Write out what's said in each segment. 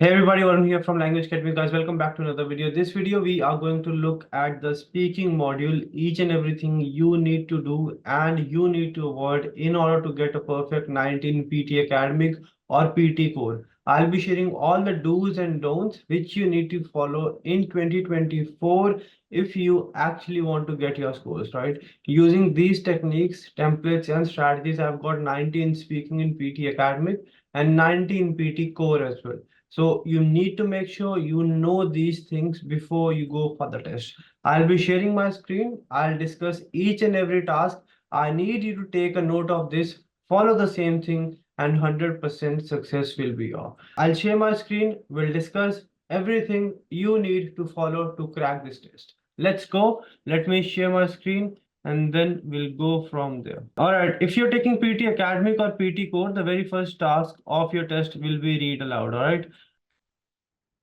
Hey everybody, Varun here from Language Academy. Guys, welcome back to another video. This video, we are going to look at the speaking module, each and everything you need to do and you need to avoid in order to get a perfect 19 PT academic or PT core. I'll be sharing all the do's and don'ts which you need to follow in 2024 if you actually want to get your scores, right? Using these techniques, templates and strategies, I've got 19 speaking in PT academic and 19 PT core as well. So you need to make sure you know these things before you go for the test. I'll be sharing my screen. I'll discuss each and every task. I need you to take a note of this, follow the same thing, and 100% success will be yours. I'll share my screen. We'll discuss everything you need to follow to crack this test. Let's go. Let me share my screen and then we'll go from there. All right, if you're taking PT academic or PT core, the very first task of your test will be read aloud. All right,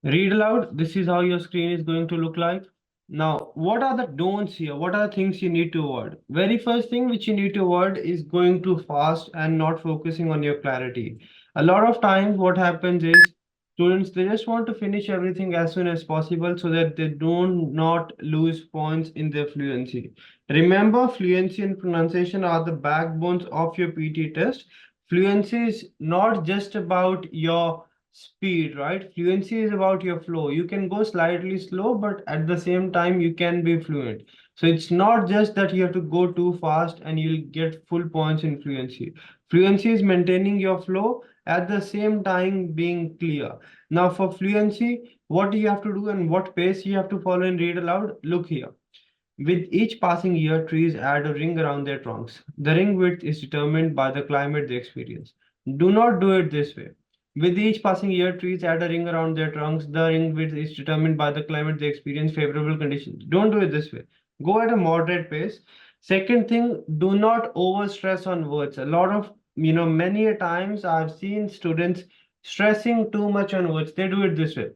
read aloud. This is how your screen is going to look like. Now, what are the don'ts here? What are the things you need to avoid? Very first thing which you need to avoid is going too fast and not focusing on your clarity. A lot of times what happens is students, they just want to finish everything as soon as possible so that they do not lose points in their fluency. Remember, fluency and pronunciation are the backbones of your PT test. Fluency is not just about your speed, right? Fluency is about your flow. You can go slightly slow, but at the same time you can be fluent. So it's not just that you have to go too fast and you'll get full points in fluency. Fluency is maintaining your flow at the same time being clear. Now for fluency, what do you have to do and what pace you have to follow and read aloud? Look here. With each passing year, trees add a ring around their trunks. The ring width is determined by the climate they experience. Do not do it this way. With each passing year, trees add a ring around their trunks. The ring width is determined by the climate they experience favorable conditions. Don't do it this way. Go at a moderate pace. Second thing, do not overstress on words. A lot of, many a times I've seen students stressing too much on words. They do it this way.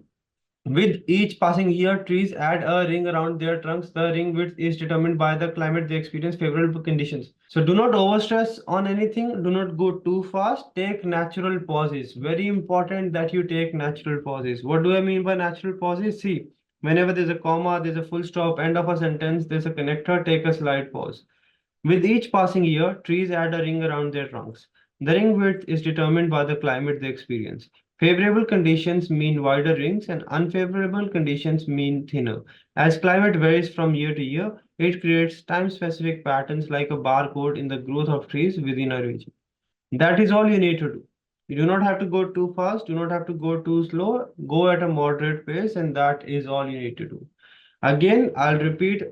With each passing year, trees add a ring around their trunks. The ring width is determined by the climate they experience favorable conditions. So do not overstress on anything. Do not go too fast. Take natural pauses. Very important that you take natural pauses. What do I mean by natural pauses? See, whenever there's a comma, there's a full stop, end of a sentence, there's a connector, take a slight pause. With each passing year, trees add a ring around their trunks. The ring width is determined by the climate they experience. Favorable conditions mean wider rings and unfavorable conditions mean thinner. As climate varies from year to year, it creates time-specific patterns like a barcode in the growth of trees within a region. That is all you need to do. You do not have to go too fast, do not have to go too slow, go at a moderate pace, and that is all you need to do. Again, I'll repeat,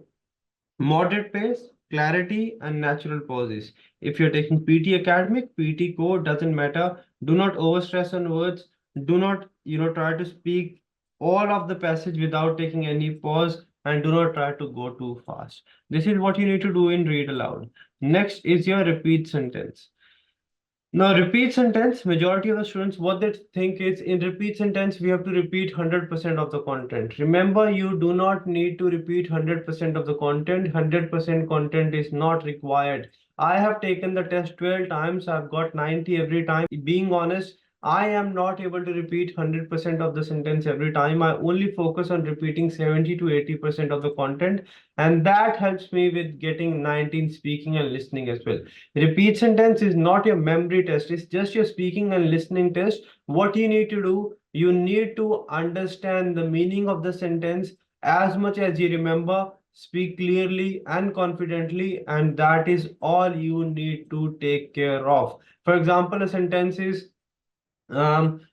moderate pace, clarity, and natural pauses. If you're taking PT academic, PT core, doesn't matter. Do not overstress on words. Do not, try to speak all of the passage without taking any pause, and do not try to go too fast. This is what you need to do in read aloud. Next is your repeat sentence. Now, repeat sentence, majority of the students, what they think is in repeat sentence, we have to repeat 100% of the content. Remember, you do not need to repeat 100% of the content. 100% content is not required. I have taken the test 12 times. I've got 90 every time. Being honest, I am not able to repeat 100% of the sentence every time. I only focus on repeating 70 to 80% of the content. And that helps me with getting 19 speaking and listening as well. Repeat sentence is not your memory test. It's just your speaking and listening test. What you need to do, you need to understand the meaning of the sentence as much as you remember. Speak clearly and confidently, and that is all you need to take care of. For example, a sentence is,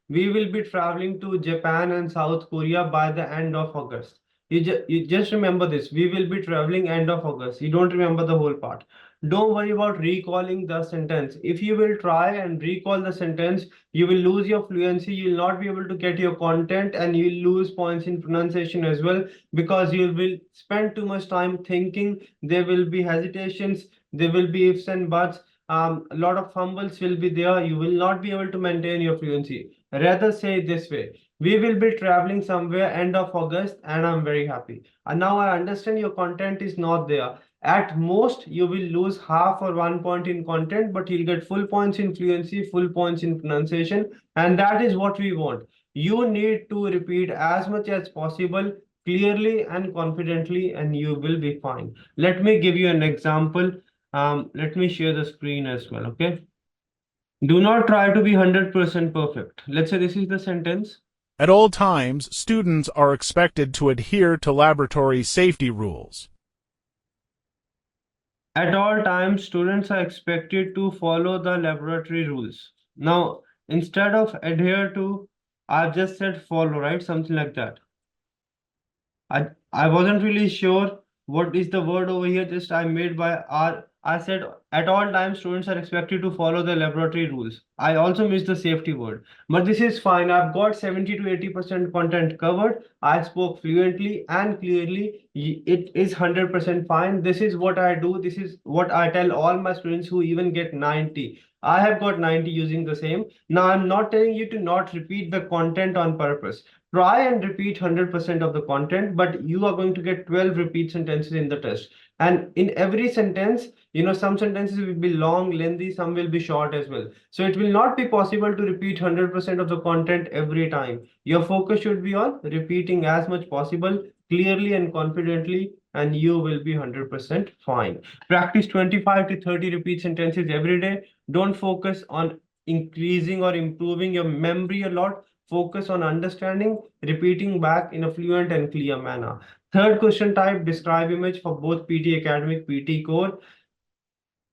we will be traveling to Japan and South Korea by the end of August. You just remember this. We will be traveling end of August. You don't remember the whole part. Don't worry about recalling the sentence. If you will try and recall the sentence, you will lose your fluency. You will not be able to get your content and you will lose points in pronunciation as well because you will spend too much time thinking. There will be hesitations. There will be ifs and buts. A lot of fumbles will be there. You will not be able to maintain your fluency. Rather say this way. We will be traveling somewhere end of August and I'm very happy. And now I understand your content is not there. At most, you will lose half or 1 point in content, but you'll get full points in fluency, full points in pronunciation. And that is what we want. You need to repeat as much as possible, clearly and confidently, and you will be fine. Let me give you an example. Let me share the screen as well, okay? Do not try to be 100% perfect. Let's say this is the sentence. At all times, students are expected to adhere to laboratory safety rules. At all times, students are expected to follow the laboratory rules. Now, instead of adhere to, I've just said follow, right? Something like that. I wasn't really sure what is the word over here. Just I made by R. I said at all times students are expected to follow the laboratory rules. I also missed the safety word, but this is fine. I've got 70 to 80% content covered. I spoke fluently and clearly. It is 100% fine. This is what I do. This is what I tell all my students who even get 90. I have got 90 using the same. Now I'm not telling you to not repeat the content on purpose. Try and repeat 100% of the content, but you are going to get 12 repeat sentences in the test. And in every sentence, some sentences will be long, lengthy, some will be short as well. So it will not be possible to repeat 100% of the content every time. Your focus should be on repeating as much possible, clearly and confidently, and you will be 100% fine. Practice 25 to 30 repeat sentences every day. Don't focus on increasing or improving your memory a lot. Focus on understanding, repeating back in a fluent and clear manner. Third question type, describe image for both PT Academic, PT Core.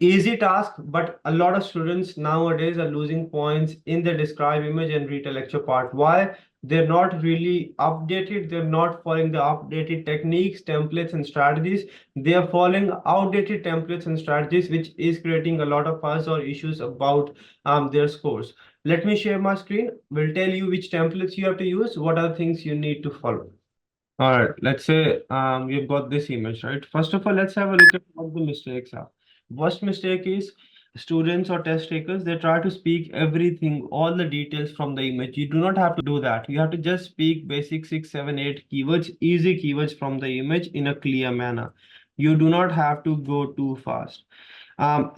Easy task, but a lot of students nowadays are losing points in the describe image and retell lecture part. Why? They're not really updated. They're not following the updated techniques, templates, and strategies. They are following outdated templates and strategies, which is creating a lot of fuss or issues about their scores. Let me share my screen. We'll tell you which templates you have to use, what are the things you need to follow. All right, let's say you've got this image, right? First of all, let's have a look at what the mistakes are. Worst mistake is students or test takers, they try to speak everything, all the details from the image. You do not have to do that. You have to just speak basic 6, 7, 8 keywords, easy keywords from the image in a clear manner. You do not have to go too fast.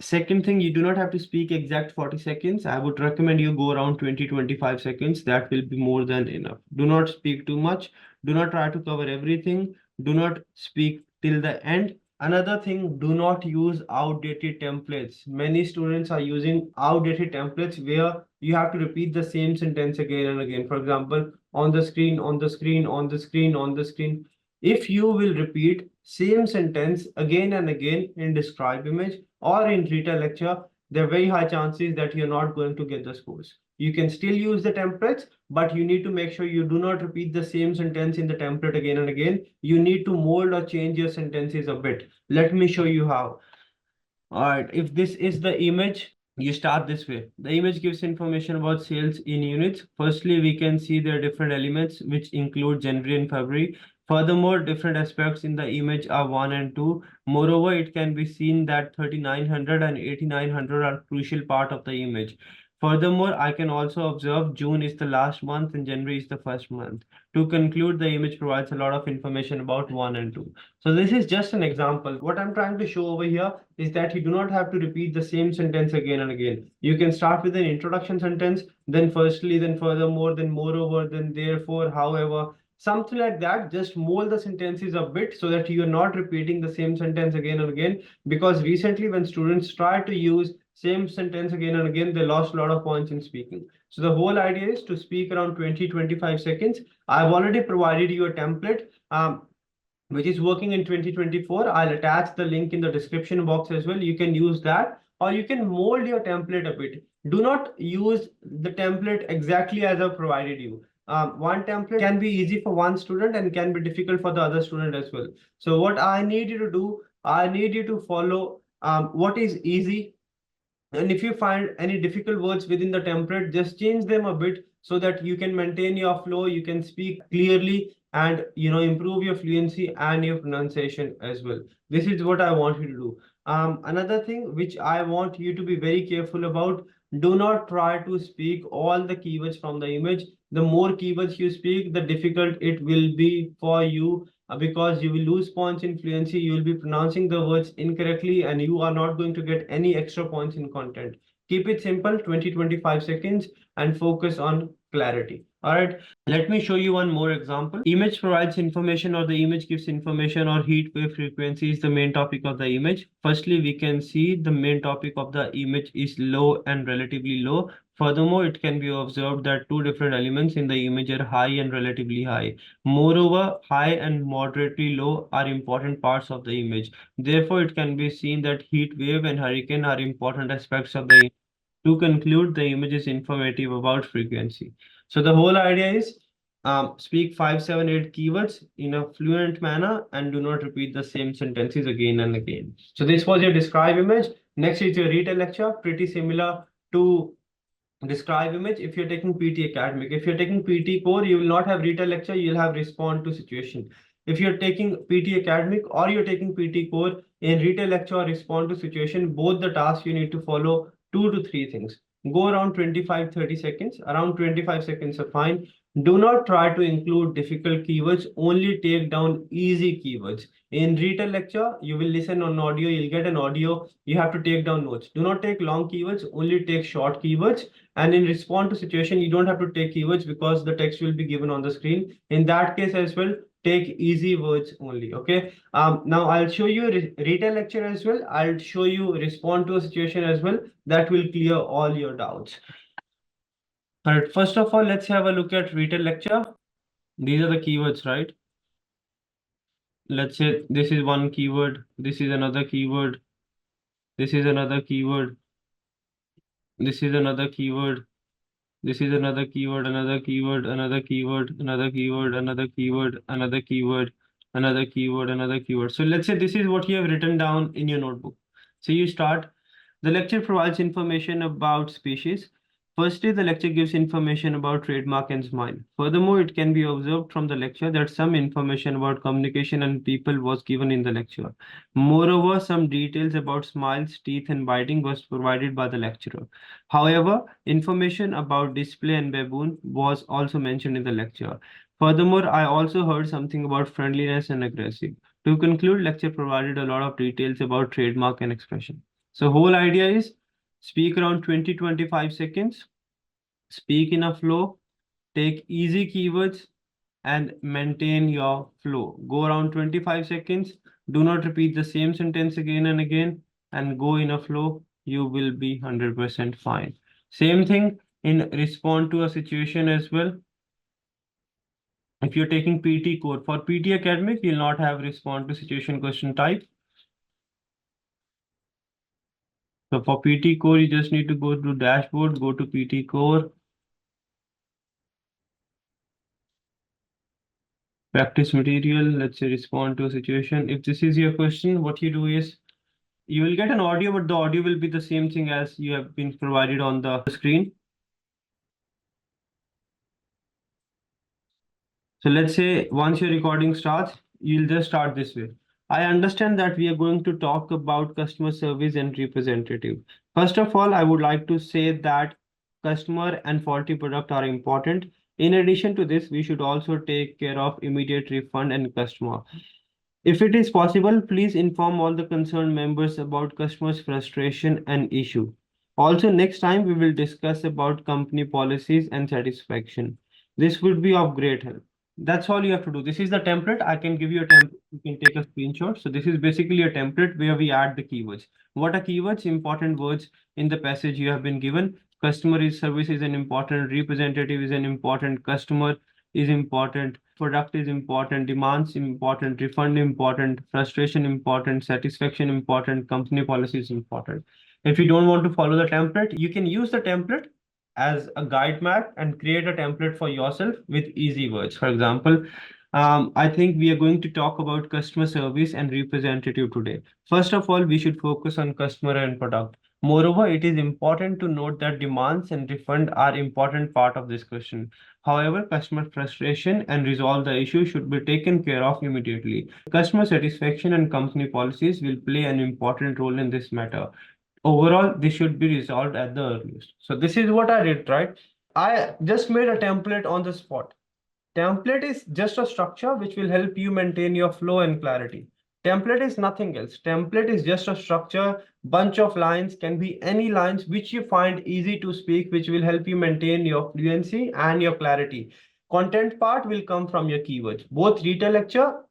Second thing, you do not have to speak exact 40 seconds. I would recommend you go around 20-25 seconds. That will be more than enough. Do not speak too much. Do not try to cover everything. Do not speak till the end. Another thing, do not use outdated templates. Many students are using outdated templates where you have to repeat the same sentence again and again. For example, on the screen, on the screen, on the screen, on the screen. If you will repeat same sentence again and again in describe image or in retell lecture, there are very high chances that you're not going to get the scores. You can still use the templates, but you need to make sure you do not repeat the same sentence in the template again and again. You need to mold or change your sentences a bit. Let me show you how. All right, if this is the image, you start this way. The image gives information about sales in units. Firstly, we can see there are different elements which include January and February. Furthermore, different aspects in the image are 1 and 2. Moreover, it can be seen that 3900 and 8900 are crucial part of the image. Furthermore, I can also observe June is the last month and January is the first month. To conclude, the image provides a lot of information about 1 and 2. So this is just an example. What I'm trying to show over here is that you do not have to repeat the same sentence again and again. You can start with an introduction sentence, then firstly, then furthermore, then moreover, then therefore, however, something like that. Just mold the sentences a bit so that you are not repeating the same sentence again and again. Because recently when students try to use same sentence again and again, they lost a lot of points in speaking. So the whole idea is to speak around 20-25 seconds. I've already provided you a template which is working in 2024. I'll attach the link in the description box as well. You can use that, or you can mold your template a bit. Do not use the template exactly as I've provided you. One template can be easy for one student and can be difficult for the other student as well. So what I need you to do, I need you to follow what is easy. And if you find any difficult words within the template, just change them a bit so that you can maintain your flow, you can speak clearly, and improve your fluency and your pronunciation as well. This is what I want you to do. Another thing which I want you to be very careful about, do not try to speak all the keywords from the image. The more keywords you speak, the difficult it will be for you, because you will lose points in fluency. You will be pronouncing the words incorrectly and you are not going to get any extra points in content. Keep it simple, 20-25 seconds, and focus on clarity. All right, let me show you one more example. Image provides information, or the image gives information, or heat wave frequency is the main topic of the image. Firstly, we can see the main topic of the image is low and relatively low. Furthermore, it can be observed that two different elements in the image are high and relatively high. Moreover, high and moderately low are important parts of the image. Therefore, it can be seen that heat wave and hurricane are important aspects of the image. To conclude, the image is informative about frequency. So the whole idea is speak 5, 7, 8 keywords in a fluent manner and do not repeat the same sentences again and again. So this was your describe image. Next is your retell lecture, pretty similar to describe image. If you're taking PT academic, if you're taking PT core, you will not have retell lecture, you'll have respond to situation. If you're taking PT academic or you're taking PT core, in retell lecture or respond to situation, both the tasks you need to follow 2 to 3 things. Go around 25-30 seconds, around 25 seconds are fine. Do not try to include difficult keywords, only take down easy keywords. In retell lecture, you will listen on audio, you'll get an audio, you have to take down notes. Do not take long keywords, only take short keywords. And in respond to situation, you don't have to take keywords because the text will be given on the screen. In that case as well, take easy words only. Okay. Now I'll show you retell lecture as well. I'll show you respond to a situation as well. That will clear all your doubts. All right. First of all, let's have a look at retell lecture. These are the keywords, right? Let's say this is one keyword. This is another keyword. This is another keyword. This is another keyword. This is another keyword, another keyword, another keyword, another keyword, another keyword, another keyword, another keyword, another keyword. So let's say this is what you have written down in your notebook. So you start. The lecture provides information about species. Firstly, the lecture gives information about trademark and smile. Furthermore, it can be observed from the lecture that some information about communication and people was given in the lecture. Moreover, some details about smiles, teeth, and biting was provided by the lecturer. However, information about display and baboon was also mentioned in the lecture. Furthermore, I also heard something about friendliness and aggressive. To conclude, lecture provided a lot of details about trademark and expression. So whole idea is speak around 20-25 seconds, speak in a flow, take easy keywords and maintain your flow. Go around 25 seconds, do not repeat the same sentence again and again, and go in a flow. You will be 100% fine. Same thing in respond to a situation as well. If you're taking PT core, for PT academic, you'll not have respond to situation question type. So for PT core, you just need to go to dashboard, go to PT core, practice material, let's say respond to a situation. If this is your question, what you do is you will get an audio, but the audio will be the same thing as you have been provided on the screen. So let's say once your recording starts, you'll just start this way. I understand that we are going to talk about customer service and representative. First of all, I would like to say that customer and faulty product are important. In addition to this, we should also take care of immediate refund and customer. If it is possible, please inform all the concerned members about customers' frustration and issue. Also, next time we will discuss about company policies and satisfaction. This would be of great help. That's all you have to do. This is the template. I can give you a template. You can take a screenshot. So this is basically a template where we add the keywords. What are keywords? Important words in the passage you have been given. Customer is service is an important, representative is an important, customer is important, product is important, demands important, refund important, frustration important, satisfaction important, company policy is important. If you don't want to follow the template, you can use the template as a guide map and create a template for yourself with easy words. For example, I think we are going to talk about customer service and representative today. First of all, we should focus on customer and product. Moreover, it is important to note that demands and refund are important part of this question. However, customer frustration and resolve the issue should be taken care of immediately. Customer satisfaction and company policies will play an important role in this matter. Overall, this should be resolved at the earliest. So this is what I did, right? I just made a template on the spot. Template is just a structure which will help you maintain your flow and clarity. Template is nothing else. Template is just a structure, bunch of lines, can be any lines which you find easy to speak, which will help you maintain your fluency and your clarity. Content part will come from your keywords. Both Retell lecture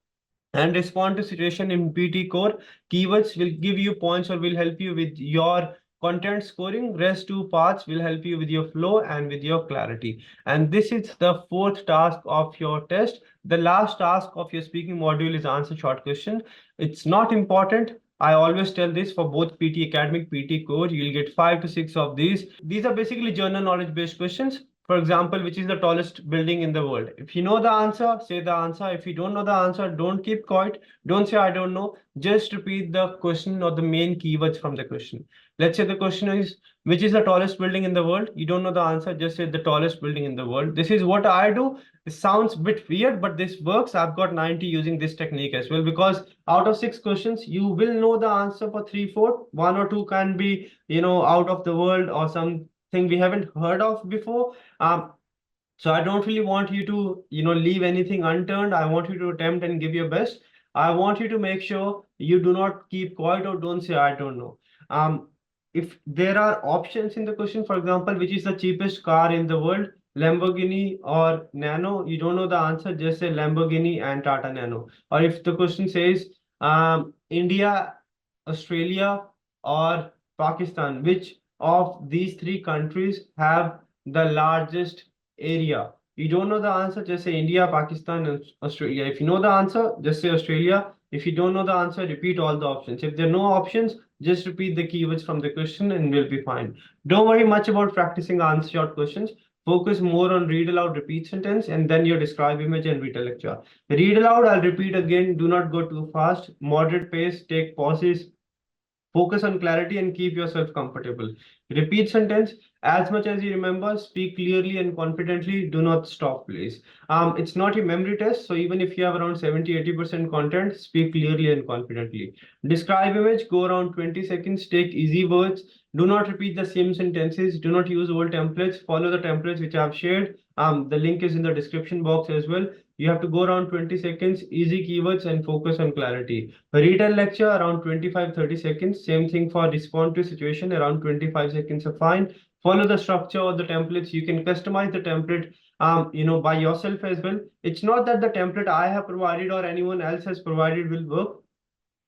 and respond to situation in PT core. Keywords will give you points or will help you with your content scoring. Rest two parts will help you with your flow and with your clarity. And this is the fourth task of your test. The last task of your speaking module is answer short question. It's not important. I always tell this for both PT Academic, PT Core, you'll get 5 to 6 of these. These are basically general knowledge based questions. For example, which is the tallest building in the world? If you know the answer, say the answer. If you don't know the answer, don't keep quiet. Don't say, I don't know. Just repeat the question or the main keywords from the question. Let's say the question is, which is the tallest building in the world? You don't know the answer, just say the tallest building in the world. This is what I do. It sounds a bit weird, but this works. I've got 90 using this technique as well, because out of 6 questions, you will know the answer for 3, 4. 1 or 2 can be, out of the world or something we haven't heard of before. So I don't really want you to, leave anything unturned. I want you to attempt and give your best. I want you to make sure you do not keep quiet or don't say, I don't know. If there are options in the question, for example, which is the cheapest car in the world, Lamborghini or Nano, you don't know the answer, just say Lamborghini and Tata Nano. Or if the question says India, Australia, or Pakistan, which of these three countries have the largest area? You don't know the answer, just say India, Pakistan, and Australia. If you know the answer, just say Australia. If you don't know the answer, repeat all the options. If there are no options, just repeat the keywords from the question and we'll be fine. Don't worry much about practicing answer short questions. Focus more on read aloud, repeat sentence, and then your describe image and Retell lecture. Read aloud, I'll repeat again. Do not go too fast. Moderate pace, take pauses. Focus on clarity and keep yourself comfortable. Repeat sentence as much as you remember. Speak clearly and confidently. Do not stop, please. It's not a memory test, so even if you have around 70-80% content, speak clearly and confidently. Describe image, go around 20 seconds. Take easy words. Do not repeat the same sentences. Do not use old templates. Follow the templates which I have shared. The link is in the description box as well. You have to go around 20 seconds, easy keywords, and focus on clarity. Retell lecture around 25-30 seconds. Same thing for respond to situation, around 25 seconds are fine. Follow the structure or the templates. You can customize the template by yourself as well. It's not that the template I have provided or anyone else has provided will work.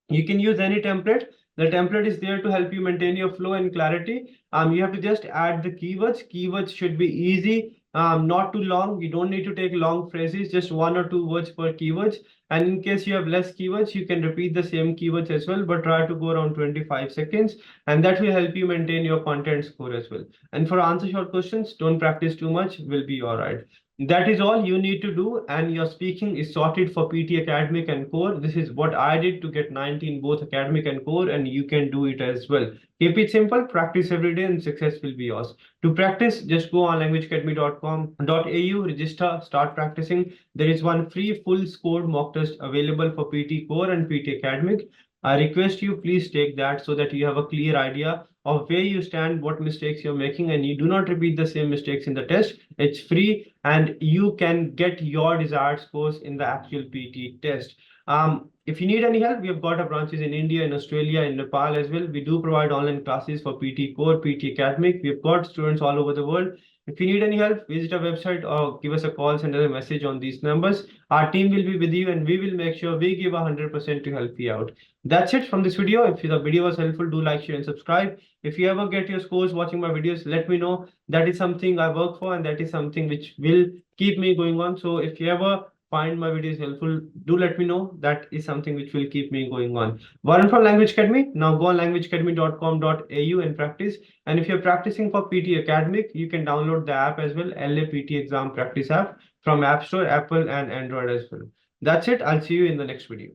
You can use any template. The template is there to help you maintain your flow and clarity. You have to just add the keywords. Keywords should be easy, not too long. You don't need to take long phrases, just 1 or 2 words per keywords. And in case you have less keywords, you can repeat the same keywords as well, but try to go around 25 seconds. And that will help you maintain your content score as well. And for answer short questions, don't practice too much, will be all right. That is all you need to do, and your speaking is sorted for PT Academic and Core. This is what I did to get 90 in both Academic and Core, and you can do it as well. Keep it simple, practice every day, and success will be yours. To practice, just go on languageacademy.com.au, register, start practicing. There is one free full score mock test available for PT Core and PT Academic. I request you please take that so that you have a clear idea of where you stand, what mistakes you're making, and you do not repeat the same mistakes in the test. It's free and you can get your desired scores in the actual PT test. If you need any help, we have got our branches in India, in Australia, in Nepal as well. We do provide online classes for PT Core, PT Academic. We've got students all over the world. If you need any help, visit our website or give us a call, send us a message on these numbers. Our team will be with you and we will make sure we give 100% to help you out. That's it from this video. If the video was helpful, do like, share, and subscribe. If you ever get your scores watching my videos, let me know. That is something I work for and that is something which will keep me going on. So if you ever find my videos helpful, do let me know. That is something which will keep me going on. Varun from Language Academy. Now go on languageacademy.com.au and practice. And if you're practicing for PT Academic, you can download the app as well, LA PT Exam Practice app from App Store, Apple and Android as well. That's it. I'll see you in the next video.